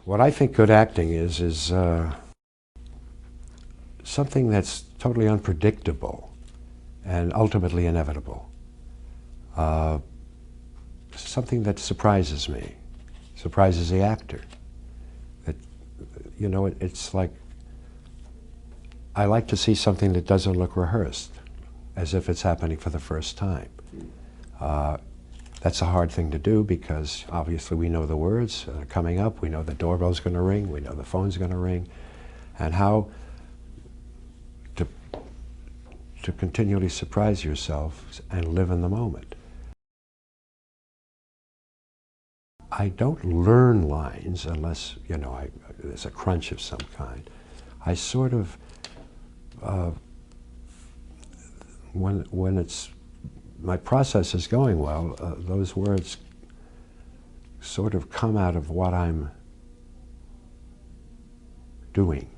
What I think good acting is something that's totally unpredictable and ultimately inevitable. Something that surprises me, surprises the actor. That, you know, it's like, I like to see something that doesn't look rehearsed, as if it's happening for the first time. That's a hard thing to do because obviously we know the words coming up, we know the doorbell's going to ring, we know the phone's going to ring, and how to continually surprise yourself and live in the moment. I don't learn lines unless, you know, there's a crunch of some kind. I sort of, when it's, my process is going well, those words sort of come out of what I'm doing.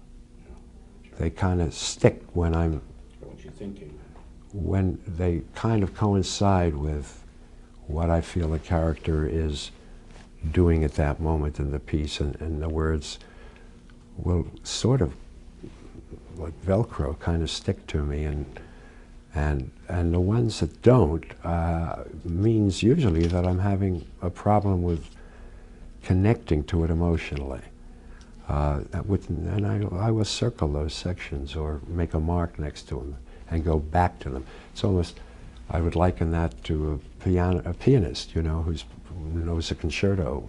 They kind of stick when I'm, what you're thinking. When they kind of coincide with what I feel the character is doing at that moment in the piece, and the words will sort of, like Velcro, kind of stick to me, and the ones that don't means usually that I'm having a problem with connecting to it emotionally. And I will circle those sections or make a mark next to them and go back to them. It's almost, I would liken that to a pianist, you know, who knows a concerto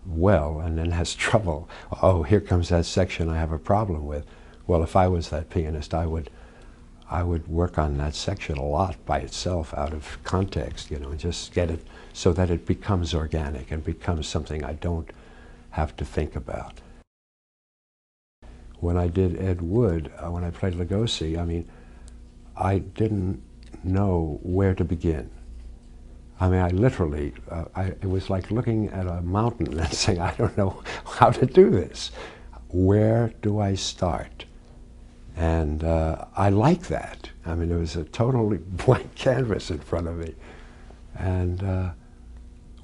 well and then has trouble. Oh, here comes that section I have a problem with. Well, if I was that pianist, I would work on that section a lot by itself, out of context, you know, and just get it so that it becomes organic and becomes something I don't have to think about. When I did Ed Wood, when I played Lugosi, I mean, I didn't know where to begin. I mean, I literally, it was like looking at a mountain and saying, I don't know how to do this. Where do I start? And I like that. I mean, it was a totally blank canvas in front of me. And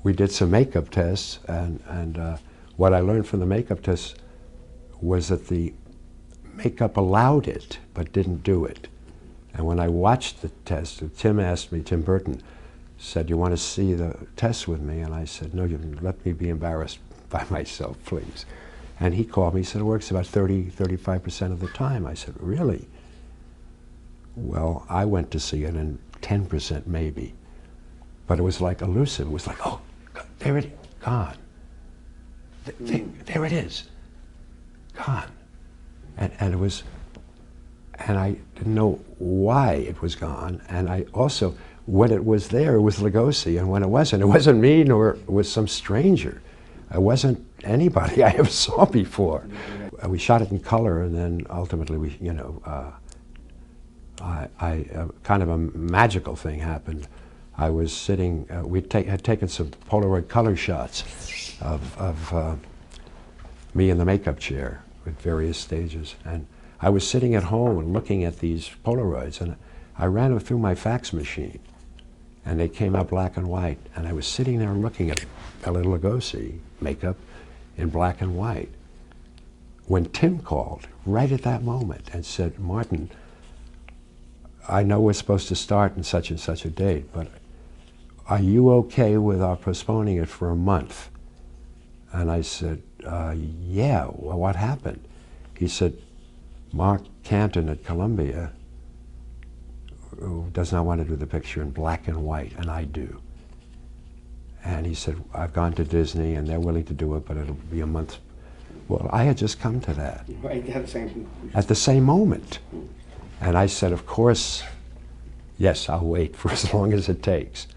we did some makeup tests, and what I learned from the makeup tests was that the makeup allowed it, but didn't do it. And when I watched the test, Tim asked me, Tim Burton said, you want to see the test with me? And I said, no, you let me be embarrassed by myself, please. And he called me, he said, it works about 35% of the time. I said, really? Well, I went to see it, and 10% maybe. But it was like elusive. It was like, oh, there it is, gone. There it is, gone. And it was, and I didn't know why it was gone. And I also, when it was there, it was Lugosi, and when it wasn't me, nor it was some stranger. It wasn't anybody I ever saw before. We shot it in color, and then ultimately we, you know, kind of a magical thing happened. I was sitting, we had taken some Polaroid color shots of me in the makeup chair with various stages, and I was sitting at home and looking at these Polaroids, and I ran them through my fax machine, and they came out black and white, and I was sitting there looking at Bela Lugosi makeup in black and white when Tim called right at that moment and said, Martin, I know we're supposed to start in such and such a date, but are you okay with our postponing it for a month? And I said, yeah, well, what happened? He said, Mark Canton at Columbia, who does not want to do the picture in black and white, and I do. And he said, I've gone to Disney and they're willing to do it, but it'll be a month. Well, I had just come to that. Right, at the same moment. And I said, of course, yes, I'll wait for as long as it takes.